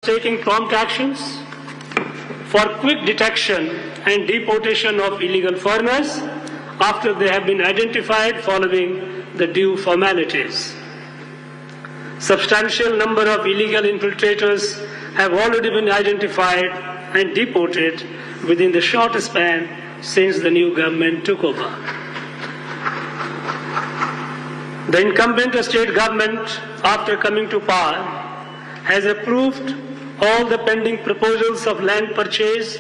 taking prompt actions for quick detection and deportation of illegal foreigners after they have been identified following the due formalities. Substantial number of illegal infiltrators have already been identified and deported within the short span since the new government took over. The incumbent state government, after coming to power, has approved all the pending proposals of land purchase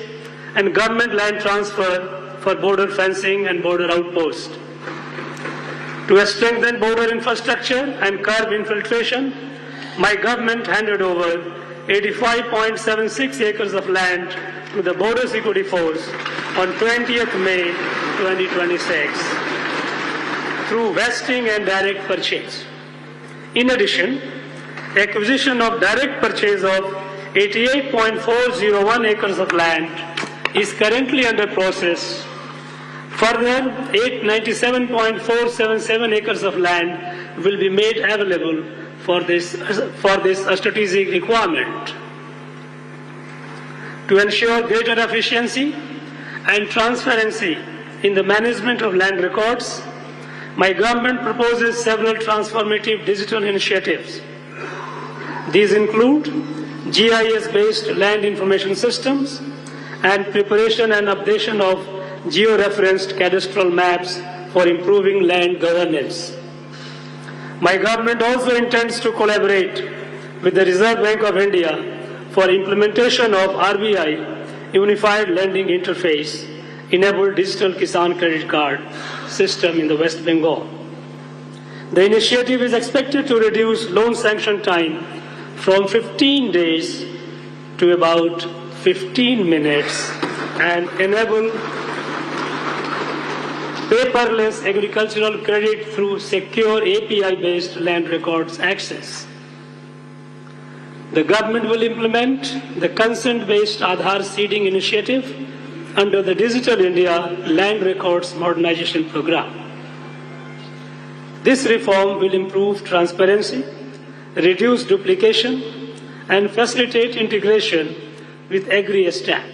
and government land transfer for border fencing and border outposts. To strengthen border infrastructure and curb infiltration, my government handed over 85.76 acres of land to the Border Security Force on 20th May 2026 through vesting and direct purchase. In addition, acquisition of direct purchase of 88.401 acres of land is currently under process. Further, 897.477 acres of land will be made available for this strategic requirement. To ensure greater efficiency and transparency in the management of land records, my government proposes several transformative digital initiatives. These include GIS-based land information systems and preparation and updation of geo-referenced cadastral maps for improving land governance. My government also intends to collaborate with the Reserve Bank of India for implementation of RBI Unified Lending Interface enabled digital Kisan credit card system in the West Bengal. The initiative is expected to reduce loan sanction time from 15 days to about 15 minutes and enable paperless agricultural credit through secure API-based land records access. The government will implement the consent-based Aadhaar seeding initiative under the Digital India Land Records Modernization Program. This reform will improve transparency, reduce duplication, and facilitate integration with Agri-Stack.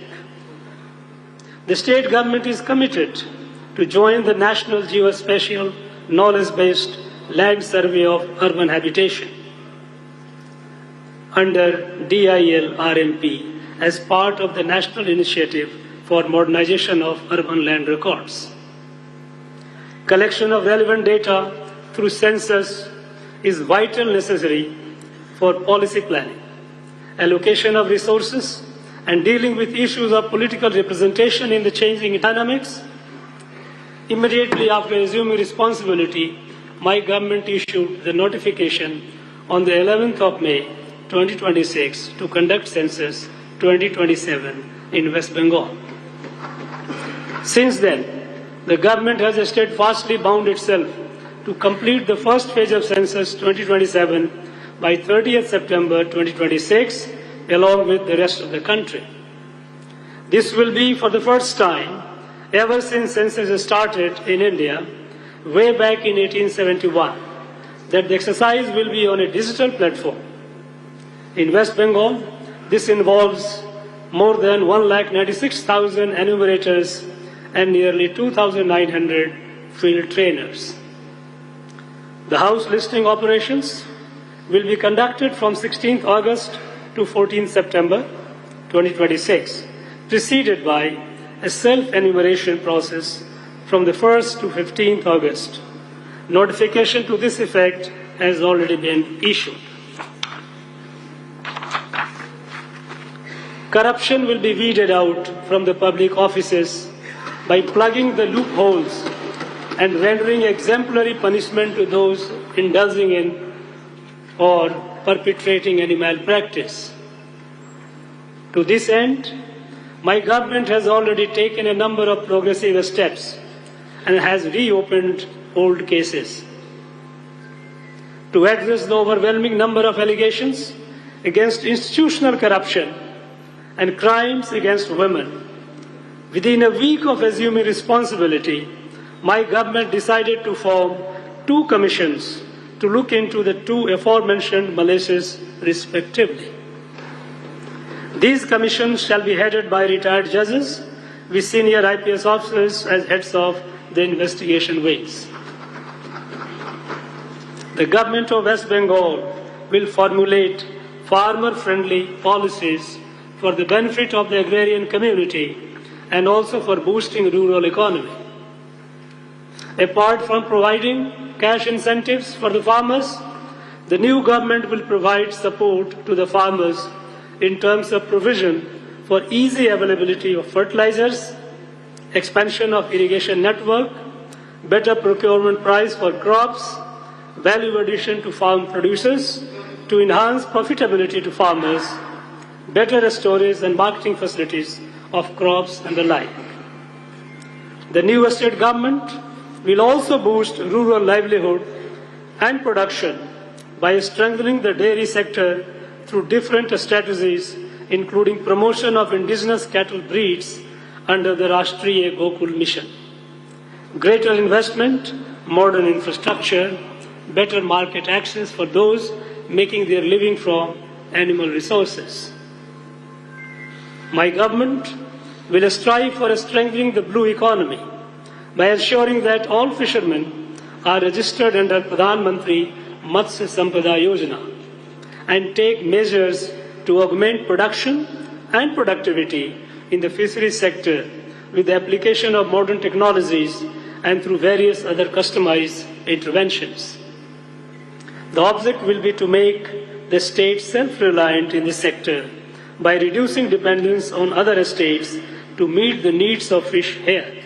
The state government is committed to join the National Geospatial Knowledge-Based Land Survey of Urban Habitation under DIL-RMP as part of the National Initiative for Modernization of Urban Land Records. Collection of relevant data through census is vital necessary for policy planning, allocation of resources, and dealing with issues of political representation in the changing dynamics. Immediately after assuming responsibility, my government issued the notification on the 11th of May 2026 to conduct census 2027 in West Bengal. Since then, the government has steadfastly bound itself to complete the first phase of census 2027 by 30th September 2026, along with the rest of the country. This will be for the first time ever since census started in India, way back in 1871, that the exercise will be on a digital platform. In West Bengal, this involves more than 196,000 enumerators and nearly 2,900 field trainers. The house listing operations will be conducted from 16th August to 14th September 2026, preceded by a self-enumeration process from the 1st to 15th August. Notification to this effect has already been issued. Corruption will be weeded out from the public offices by plugging the loopholes and rendering exemplary punishment to those indulging in or perpetrating any malpractice. To this end, my government has already taken a number of progressive steps and has reopened old cases. To address the overwhelming number of allegations against institutional corruption and crimes against women, within a week of assuming responsibility, my government decided to form 2 commissions to look into the 2 aforementioned malaces respectively. These commissions shall be headed by retired judges with senior IPS officers as heads of the investigation wings. The government of West Bengal will formulate farmer-friendly policies for the benefit of the agrarian community and also for boosting rural economy. Apart from providing cash incentives for the farmers, the new government will provide support to the farmers in terms of provision for easy availability of fertilizers, expansion of irrigation network, better procurement price for crops, value addition to farm producers, to enhance profitability to farmers, better storage and marketing facilities of crops and the like. The new state government will also boost rural livelihood and production by strengthening the dairy sector through different strategies, including promotion of indigenous cattle breeds under the Rashtriya Gokul Mission, greater investment, modern infrastructure, better market access for those making their living from animal resources. My government will strive for strengthening the blue economy by ensuring that all fishermen are registered under Pradhan Mantri Matsya Sampada Yojana and take measures to augment production and productivity in the fisheries sector with the application of modern technologies and through various other customized interventions. The object will be to make the state self-reliant in this sector by reducing dependence on other states to meet the needs of fish here.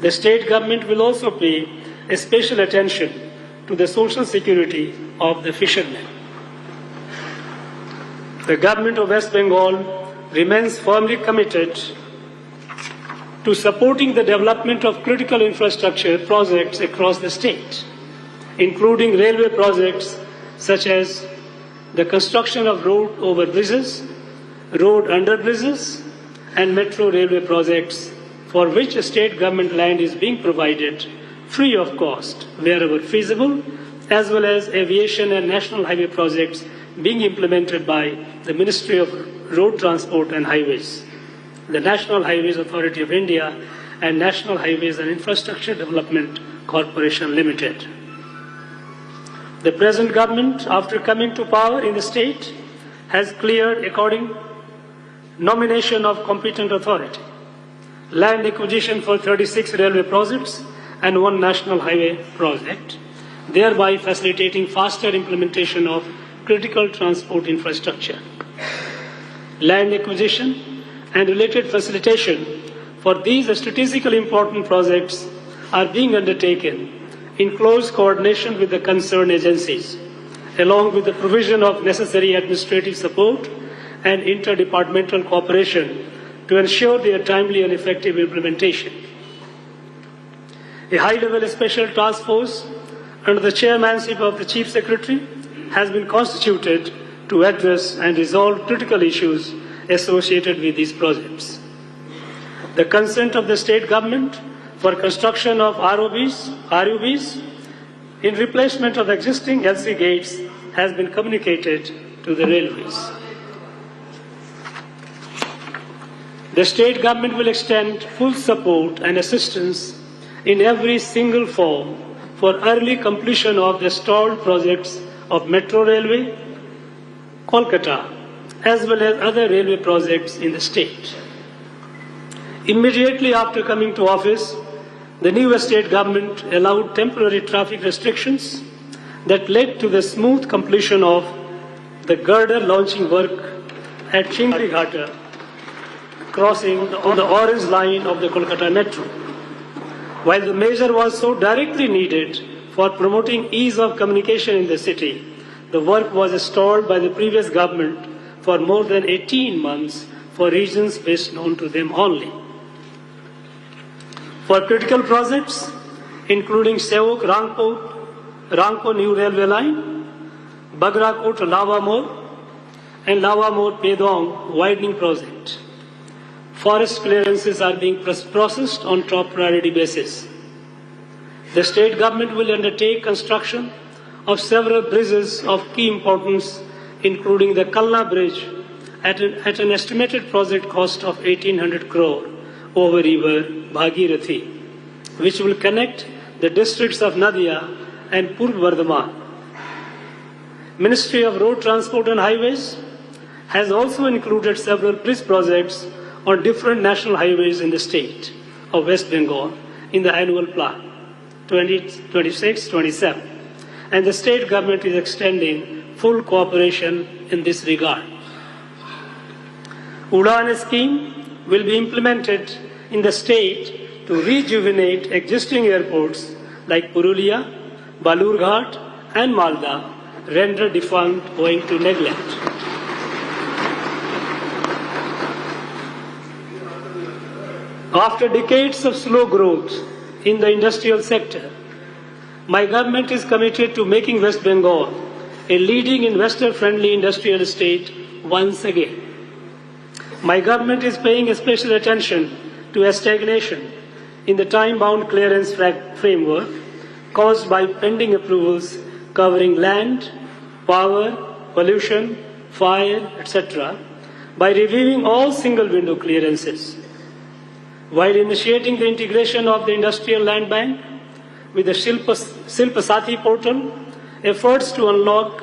The state government will also pay a special attention to the social security of the fishermen. The government of West Bengal remains firmly committed to supporting the development of critical infrastructure projects across the state, including railway projects such as the construction of road over bridges, road under bridges, and metro railway projects for which state government land is being provided free of cost wherever feasible, as well as aviation and national highway projects being implemented by the Ministry of Road Transport and Highways, the National Highways Authority of India, and National Highways and Infrastructure Development Corporation Limited. The present government, after coming to power in the state, has cleared according nomination of competent authority, land acquisition for 36 railway projects and 1 national highway project, thereby facilitating faster implementation of critical transport infrastructure. Land acquisition and related facilitation for these strategically important projects are being undertaken in close coordination with the concerned agencies, along with the provision of necessary administrative support and interdepartmental cooperation to ensure their timely and effective implementation. A high-level special task force under the chairmanship of the Chief Secretary has been constituted to address and resolve critical issues associated with these projects. The consent of the state government for construction of RUBs in replacement of existing LC gates has been communicated to the railways. The state government will extend full support and assistance in every single form for early completion of the stalled projects of Metro Railway, Kolkata, as well as other railway projects in the state. Immediately after coming to office, the new state government allowed temporary traffic restrictions that led to the smooth completion of the girder launching work at Chingrighatta, crossing on the orange line of the Kolkata Metro. While the measure was so directly needed for promoting ease of communication in the city, the work was stalled by the previous government for more than 18 months for reasons best known to them only. For critical projects, including Sevok-Rangpur New Railway Line, Bagrakot-Lavamor, and Lavamor-Pedong widening project, forest clearances are being processed on top priority basis. The state government will undertake construction of several bridges of key importance, including the Kalna Bridge at an estimated project cost of 1,800 crore over river Bhagirathi, which will connect the districts of Nadia and Purv Bardhaman. Ministry of Road Transport and Highways has also included several bridge projects on different national highways in the state of West Bengal in the annual plan 2026-27, and the state government is extending full cooperation in this regard. Udan scheme will be implemented in the state to rejuvenate existing airports like Purulia, Balurghat and Malda, rendered defunct owing to neglect. After decades of slow growth in the industrial sector, my government is committed to making West Bengal a leading investor-friendly industrial state once again. My government is paying special attention to a stagnation in the time-bound clearance framework caused by pending approvals covering land, power, pollution, fire, etc., by reviewing all single-window clearances. While initiating the integration of the Industrial Land Bank with the Shilpa Sathi portal, efforts to unlock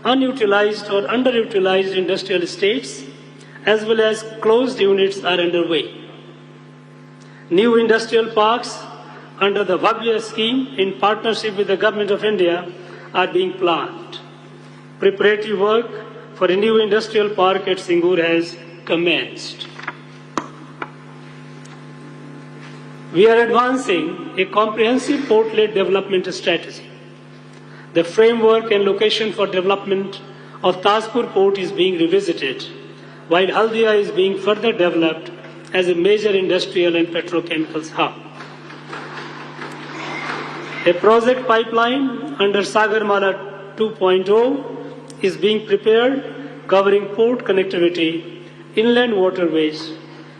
unutilized or underutilized industrial estates as well as closed units are underway. New industrial parks under the Bhavya scheme in partnership with the Government of India are being planned. Preparatory work for a new industrial park at Singur has commenced. We are advancing a comprehensive port-led development strategy. The framework and location for development of Tajpur port is being revisited, while Haldia is being further developed as a major industrial and petrochemicals hub. A project pipeline under Sagarmala 2.0 is being prepared, covering port connectivity, inland waterways,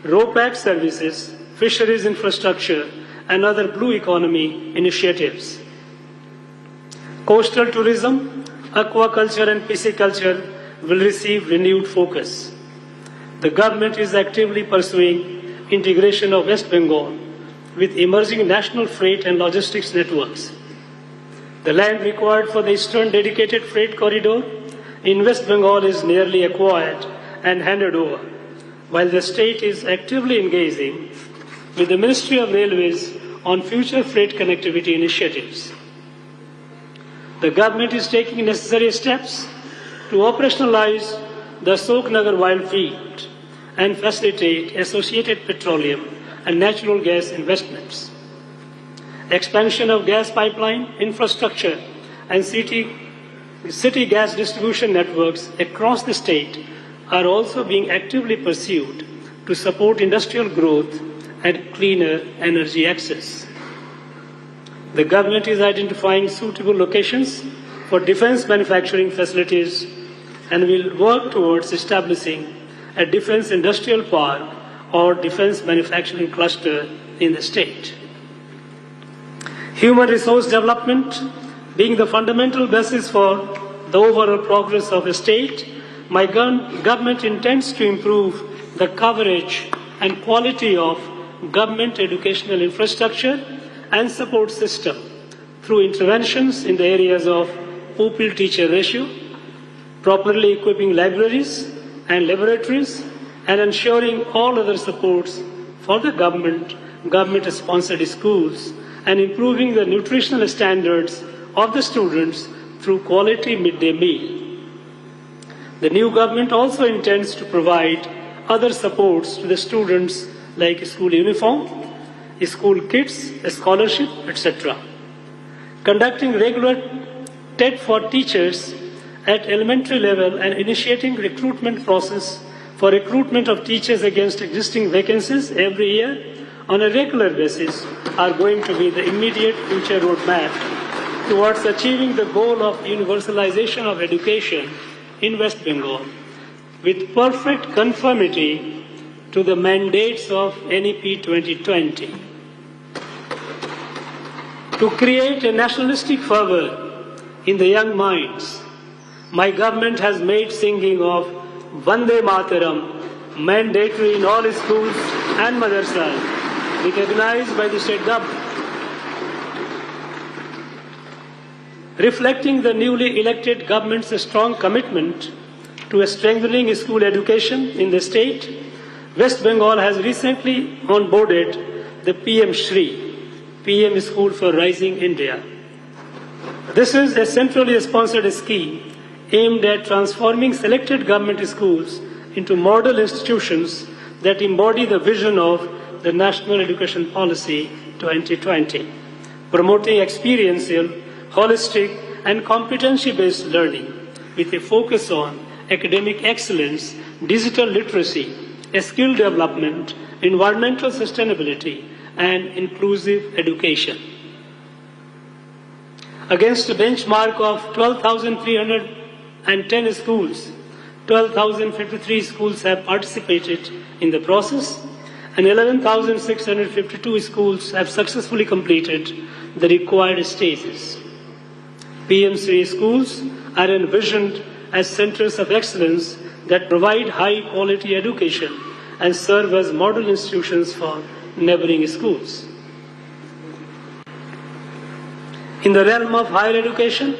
RoPax services, fisheries infrastructure, and other blue economy initiatives. Coastal tourism, aquaculture, and pisciculture will receive renewed focus. The government is actively pursuing integration of West Bengal with emerging national freight and logistics networks. The land required for the Eastern Dedicated Freight Corridor in West Bengal is nearly acquired and handed over, while the state is actively engaging with the Ministry of Railways on future freight connectivity initiatives. The government is taking necessary steps to operationalize the Ashoknagar Wild Field and facilitate associated petroleum and natural gas investments. Expansion of gas pipeline infrastructure and city gas distribution networks across the state are also being actively pursued to support industrial growth and cleaner energy access. The government is identifying suitable locations for defense manufacturing facilities and will work towards establishing a defense industrial park or defense manufacturing cluster in the state. Human resource development being the fundamental basis for the overall progress of a state, my government intends to improve the coverage and quality of government educational infrastructure and support system through interventions in the areas of pupil-teacher ratio, properly equipping libraries and laboratories, and ensuring all other supports for the government-sponsored schools, and improving the nutritional standards of the students through quality midday meal. The new government also intends to provide other supports to the students like school uniform, school kits, scholarship, etc. Conducting regular TET for teachers at elementary level and initiating recruitment process for recruitment of teachers against existing vacancies every year on a regular basis are going to be the immediate future roadmap towards achieving the goal of universalization of education in West Bengal with perfect conformity to the mandates of NEP 2020. To create a nationalistic fervor in the young minds, my government has made singing of Vande Mataram mandatory in all schools and madrasas, recognized by the state government. Reflecting the newly elected government's strong commitment to strengthening school education in the state, West Bengal has recently onboarded the PM Shri, PM School for Rising India. This is a centrally sponsored scheme aimed at transforming selected government schools into model institutions that embody the vision of the National Education Policy 2020, promoting experiential, holistic, and competency-based learning with a focus on academic excellence, digital literacy, skill development, environmental sustainability, and inclusive education. Against a benchmark of 12,310 schools, 12,053 schools have participated in the process, and 11,652 schools have successfully completed the required stages. PM3 schools are envisioned as centers of excellence that provide high-quality education and serve as model institutions for neighboring schools. In the realm of higher education,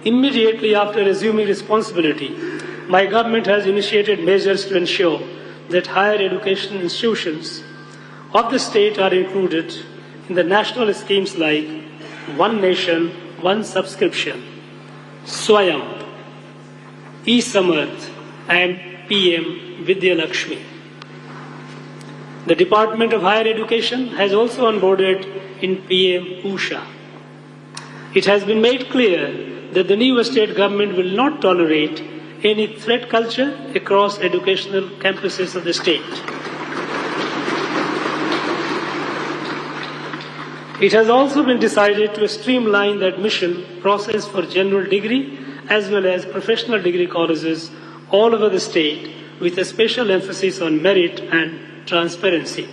immediately after assuming responsibility, my government has initiated measures to ensure that higher education institutions of the state are included in the national schemes like One Nation, One Subscription, Swayam, E-Samarth, and PM Vidya Lakshmi. The Department of Higher Education has also onboarded in PM Usha. It has been made clear that the new state government will not tolerate any threat culture across educational campuses of the state. It has also been decided to streamline the admission process for general degree as well as professional degree colleges all over the state with a special emphasis on merit and transparency.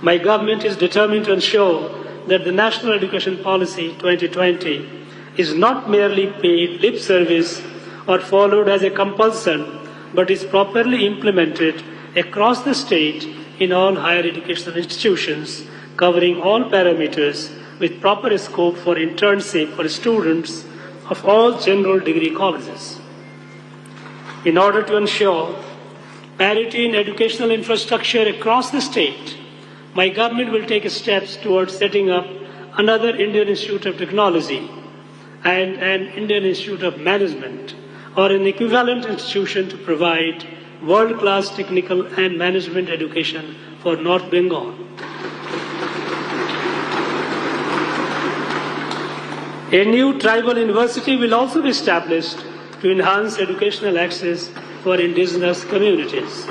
My government is determined to ensure that the National Education Policy 2020 is not merely paid lip service or followed as a compulsion, but is properly implemented across the state in all higher educational institutions, covering all parameters with proper scope for internship for students of all general degree colleges. In order to ensure parity in educational infrastructure across the state, my government will take steps towards setting up another Indian Institute of Technology and an Indian Institute of Management or an equivalent institution to provide world-class technical and management education for North Bengal. A new tribal university will also be established to enhance educational access for indigenous communities.